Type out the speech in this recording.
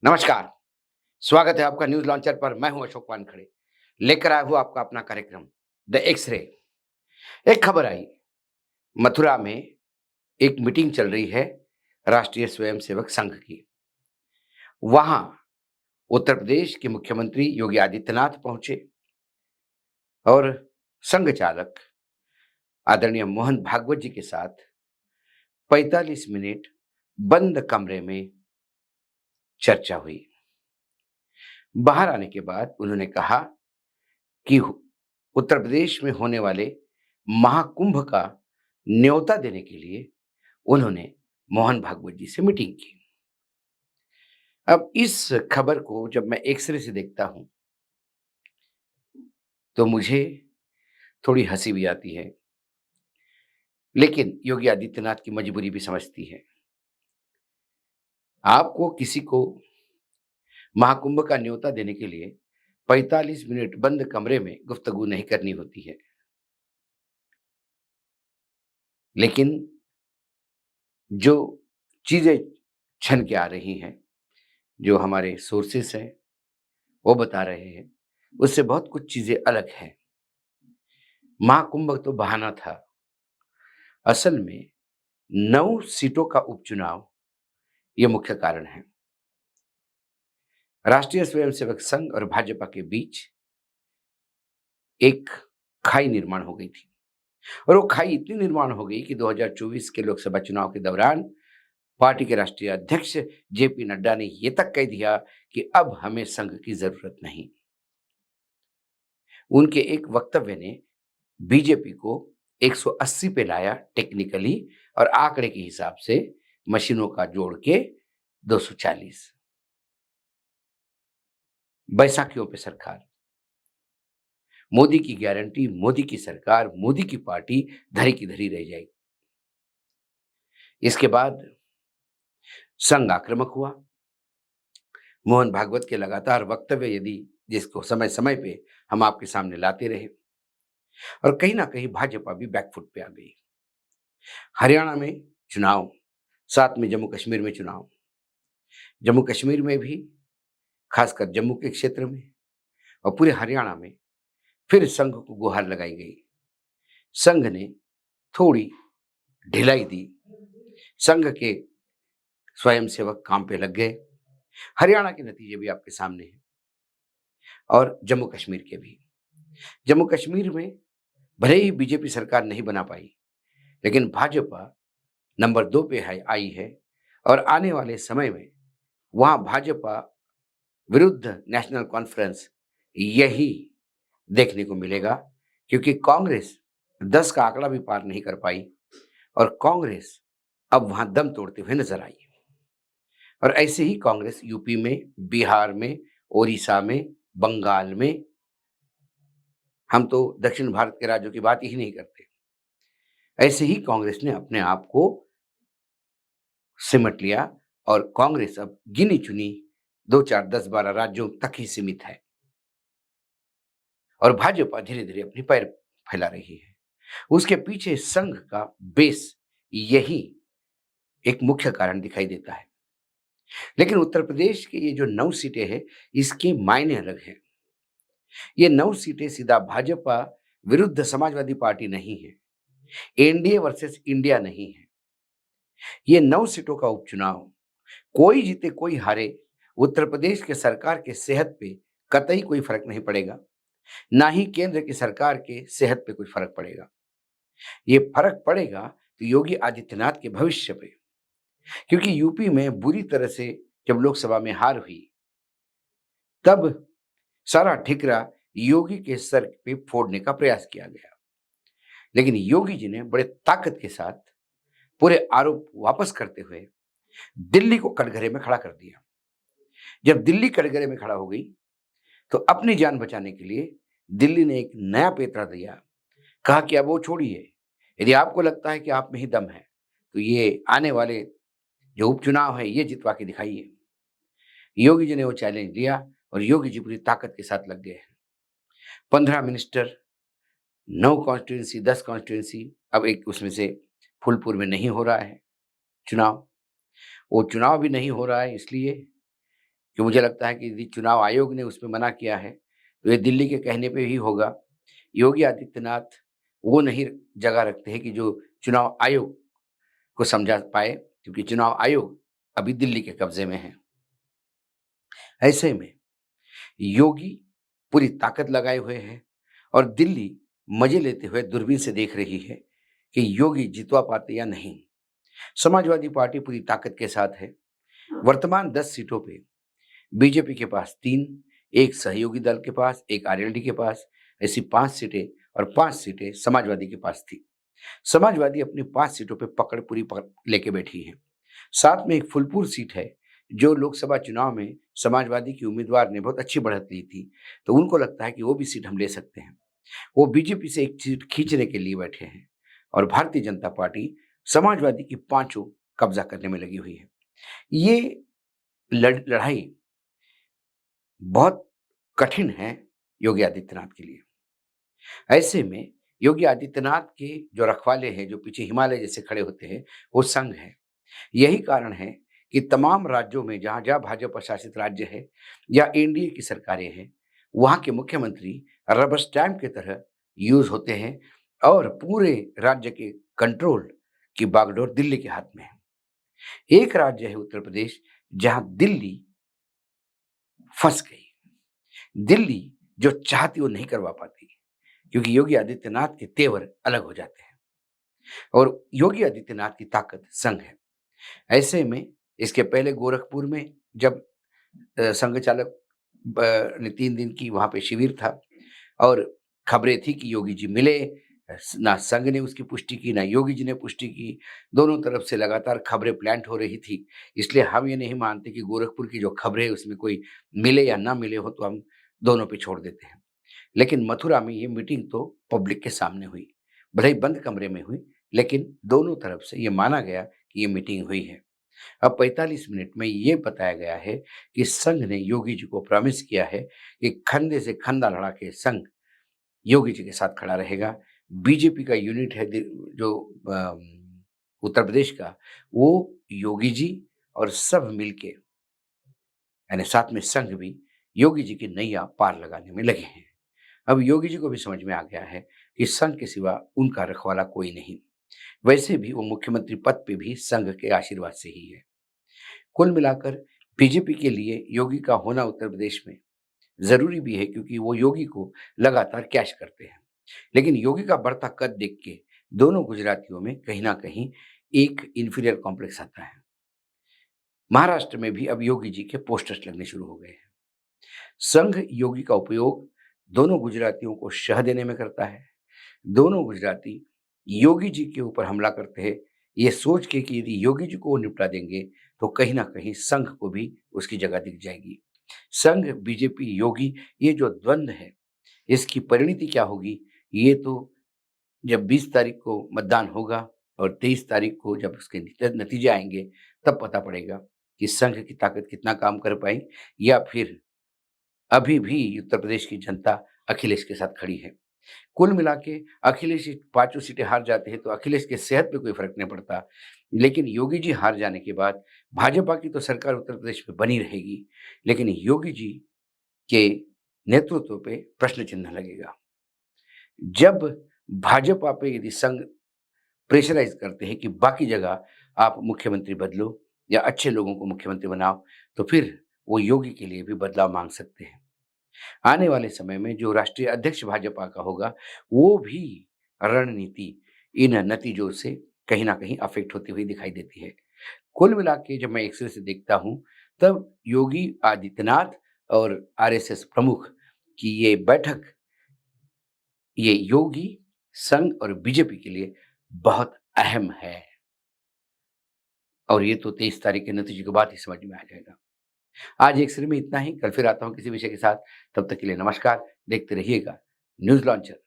नमस्कार, स्वागत है आपका न्यूज़ लॉन्चर पर। मैं हूं अशोक वानखड़े, लेकर आया हूं आपका अपना कार्यक्रम द एक्स-रे। एक खबर आई, मथुरा में एक मीटिंग चल रही है राष्ट्रीय स्वयंसेवक संघ की। वहां उत्तर प्रदेश के मुख्यमंत्री योगी आदित्यनाथ पहुंचे और संघ चालक आदरणीय मोहन भागवत जी के साथ 45 मिनट बंद कमरे में चर्चा हुई। बाहर आने के बाद उन्होंने कहा कि उत्तर प्रदेश में होने वाले महाकुंभ का न्योता देने के लिए उन्होंने मोहन भागवत जी से मीटिंग की। अब इस खबर को जब मैं एक्स-रे से देखता हूं तो मुझे थोड़ी हंसी भी आती है, लेकिन योगी आदित्यनाथ की मजबूरी भी समझती है। आपको किसी को महाकुंभ का न्योता देने के लिए 45 मिनट बंद कमरे में गुफ्तगू नहीं करनी होती है, लेकिन जो चीजें छन के आ रही हैं, जो हमारे सोर्सेस हैं वो बता रहे हैं, उससे बहुत कुछ चीजें अलग हैं। महाकुंभ तो बहाना था, असल में 9 सीटों का उपचुनाव ये मुख्य कारण है। राष्ट्रीय स्वयंसेवक संघ और भाजपा के बीच एक खाई निर्माण हो गई थी और वो खाई इतनी निर्माण हो गई कि 2024 के लोकसभा चुनाव के दौरान पार्टी के राष्ट्रीय अध्यक्ष जेपी नड्डा ने ये तक कह दिया कि अब हमें संघ की जरूरत नहीं। उनके एक वक्तव्य ने बीजेपी को 180 पे लाया टेक्निकली, और आंकड़े के हिसाब से मशीनों का जोड़ के 240। बैसाखियों पे सरकार, मोदी की गारंटी, मोदी की सरकार, मोदी की पार्टी धरी की धरी रह जाएगी। इसके बाद संघ आक्रामक हुआ। मोहन भागवत के लगातार वक्तव्य यदि जिसको समय समय पे हम आपके सामने लाते रहे, और कहीं ना कहीं भाजपा भी बैकफुट पे आ गई। हरियाणा में चुनाव, साथ में जम्मू कश्मीर में चुनाव। जम्मू कश्मीर में भी, खासकर जम्मू के क्षेत्र में और पूरे हरियाणा में फिर संघ को गुहार लगाई गई। संघ ने थोड़ी ढिलाई दी, संघ के स्वयंसेवक काम पे लग गए। हरियाणा के नतीजे भी आपके सामने हैं और जम्मू कश्मीर के भी। जम्मू कश्मीर में भले ही बीजेपी सरकार नहीं बना पाई, लेकिन भाजपा नंबर 2 पे आई है और आने वाले समय में वहां भाजपा विरुद्ध नेशनल कॉन्फ्रेंस यही देखने को मिलेगा, क्योंकि कांग्रेस 10 का आंकड़ा भी पार नहीं कर पाई और कांग्रेस अब वहां दम तोड़ते हुए नजर आई। और ऐसे ही कांग्रेस यूपी में, बिहार में, ओडिशा में, बंगाल में, हम तो दक्षिण भारत के राज्यों की बात ही नहीं करते, ऐसे ही कांग्रेस ने अपने आप को सिमट लिया और कांग्रेस अब गिनी चुनी 2, 4, 10, 12 राज्यों तक ही सीमित है और भाजपा धीरे धीरे अपनी पैर फैला रही है। उसके पीछे संघ का बेस यही एक मुख्य कारण दिखाई देता है। लेकिन उत्तर प्रदेश के ये जो 9 सीटें हैं, इसके मायने अलग हैं। ये 9 सीटें सीधा भाजपा विरुद्ध समाजवादी पार्टी नहीं है, एनडीए वर्सेस इंडिया नहीं है। ये 9 सीटों का उपचुनाव, कोई जीते कोई हारे, उत्तर प्रदेश के सरकार के सेहत पे कतई कोई फर्क नहीं पड़ेगा, ना ही केंद्र की सरकार के सेहत पे कोई फर्क पड़ेगा। ये फर्क पड़ेगा तो योगी आदित्यनाथ के भविष्य पे, क्योंकि यूपी में बुरी तरह से जब लोकसभा में हार हुई, तब सारा ठिकरा योगी के सर पे फोड़ने का प्रयास किया गया। लेकिन योगी जी ने बड़े ताकत के साथ पूरे आरोप वापस करते हुए दिल्ली को कटघरे में खड़ा कर दिया। जब दिल्ली कटघरे में खड़ा हो गई, तो अपनी जान बचाने के लिए दिल्ली ने एक नया पेंतड़ा दिया। कहा कि अब वो छोड़िए, यदि आपको लगता है कि आप में ही दम है, तो ये आने वाले जो उपचुनाव है ये जितवा के दिखाइए। योगी जी ने वो चैलेंज लिया और योगी जी पूरी ताकत के साथ लग गए। 15 मिनिस्टर, 9 कॉन्स्टिट्यूंसी, 10 कॉन्स्टिट्यूंसी। अब एक उसमें से फूलपुर में नहीं हो रहा है चुनाव। वो चुनाव भी नहीं हो रहा है इसलिए कि मुझे लगता है कि यदि चुनाव आयोग ने उसमें मना किया है, तो ये दिल्ली के कहने पे ही होगा। योगी आदित्यनाथ वो नहीं जगह रखते हैं कि जो चुनाव आयोग को समझा पाए, क्योंकि चुनाव आयोग अभी दिल्ली के कब्ज़े में है। ऐसे में योगी पूरी ताकत लगाए हुए हैं और दिल्ली मज़े लेते हुए दूरबीन से देख रही है कि योगी जितवा पाते या नहीं। समाजवादी पार्टी पूरी ताकत के साथ है। वर्तमान 10 सीटों पे बीजेपी के पास 3, एक सहयोगी दल के पास, एक आरएलडी के पास, ऐसी 5 सीटें और 5 सीटें समाजवादी के पास थी। समाजवादी अपनी 5 सीटों पे पूरी पकड़ लेके बैठी है। साथ में एक फूलपुर सीट है, जो लोकसभा चुनाव में समाजवादी की उम्मीदवार ने बहुत अच्छी बढ़त ली थी, तो उनको लगता है कि वो भी सीट हम ले सकते हैं। वो बीजेपी से एक सीट खींचने के लिए बैठे हैं और भारतीय जनता पार्टी समाजवादी की पाँचों कब्जा करने में लगी हुई है। ये लड़ाई बहुत कठिन है योगी आदित्यनाथ के लिए। ऐसे में योगी आदित्यनाथ के जो रखवाले हैं, जो पीछे हिमालय जैसे खड़े होते हैं, वो संघ है। यही कारण है कि तमाम राज्यों में जहाँ-जहाँ भाजपा शासित राज्य है या एनडीए की सरकारें हैं, वहाँ के मुख्यमंत्री रबर स्टैम्प की तरह यूज़ होते हैं और पूरे राज्य के कंट्रोल की बागडोर दिल्ली के हाथ में है। एक राज्य है उत्तर प्रदेश, जहाँ दिल्ली फँस गई। दिल्ली जो चाहती वो नहीं करवा पाती, क्योंकि योगी आदित्यनाथ के तेवर अलग हो जाते हैं और योगी आदित्यनाथ की ताकत संघ है। ऐसे में इसके पहले गोरखपुर में जब संघ चालक ने 3 दिन की वहाँ पे शिविर था और खबरें थी कि योगी जी मिले, ना संघ ने उसकी पुष्टि की, ना योगी जी ने पुष्टि की। दोनों तरफ से लगातार खबरें प्लांट हो रही थी। इसलिए हम ये नहीं मानते कि गोरखपुर की जो खबरें है उसमें कोई मिले या ना मिले हो, तो हम दोनों पे छोड़ देते हैं। लेकिन मथुरा में ये मीटिंग तो पब्लिक के सामने हुई, भले ही बंद कमरे में हुई, लेकिन दोनों तरफ से ये माना गया कि ये मीटिंग हुई है। अब 45 मिनट में ये बताया गया है कि संघ ने योगी जी को प्रॉमिस किया है कि खंडे से खंडा लड़ा के संघ योगी जी के साथ खड़ा रहेगा। बीजेपी का यूनिट है जो उत्तर प्रदेश का, वो योगी जी और सब मिलके, यानी साथ में संघ भी योगी जी की नैया पार लगाने में लगे हैं। अब योगी जी को भी समझ में आ गया है कि संघ के सिवा उनका रखवाला कोई नहीं। वैसे भी वो मुख्यमंत्री पद पे भी संघ के आशीर्वाद से ही है। कुल मिलाकर बीजेपी के लिए योगी का होना उत्तर प्रदेश में ज़रूरी भी है, क्योंकि वो योगी को लगातार कैश करते हैं। लेकिन योगी का बढ़ता कद देख के दोनों गुजरातियों में कहीं न कहीं एक इन्फीरियर कॉम्प्लेक्स आता है। महाराष्ट्र में भी अब योगी जी के पोस्टर्स लगने शुरू हो गए हैं। संघ योगी का उपयोग दोनों गुजरातियों को शह देने में करता है। दोनों गुजराती योगी जी के ऊपर हमला करते हैं, ये सोच के कि यदि योगी जी को वो निपटा देंगे, तो कहीं न कहीं संघ को भी उसकी जगह दिख जाएगी। संघ, बीजेपी, योगी, ये जो द्वंद्व है, इसकी परिणति क्या होगी, ये तो जब 20 तारीख को मतदान होगा और 23 तारीख को जब उसके नतीजे आएँगे, तब पता पड़ेगा कि संघ की ताकत कितना काम कर पाई, या फिर अभी भी उत्तर प्रदेश की जनता अखिलेश के साथ खड़ी है। कुल मिला के अखिलेश पाँचों सीटें हार जाते हैं, तो अखिलेश की सेहत पे कोई फ़र्क नहीं पड़ता। लेकिन योगी जी हार जाने के बाद भाजपा की तो सरकार उत्तर प्रदेश में बनी रहेगी, लेकिन योगी जी के नेतृत्व पे प्रश्न चिन्ह लगेगा। जब भाजपा पे यदि संघ प्रेशराइज़ करते हैं कि बाकी जगह आप मुख्यमंत्री बदलो या अच्छे लोगों को मुख्यमंत्री बनाओ, तो फिर वो योगी के लिए भी बदलाव माँग सकते हैं। आने वाले समय में जो राष्ट्रीय अध्यक्ष भाजपा का होगा, वो भी रणनीति इन नतीजों से कहीं न कहीं अफ़ेक्ट होती हुई दिखाई देती है। कुल मिला के जब मैं एक-सिरे से देखता हूँ, तब योगी आदित्यनाथ और आरएसएस प्रमुख की ये बैठक, ये योगी, संघ और बीजेपी के लिए बहुत अहम है और ये तो 23 तारीख के नतीजे के बाद ही समझ में आ जाएगा। आज एक सिरे में इतना ही, कल फिर आता हूँ किसी विषय के साथ। तब तक के लिए नमस्कार। देखते रहिएगा न्यूज़ लॉन्चर।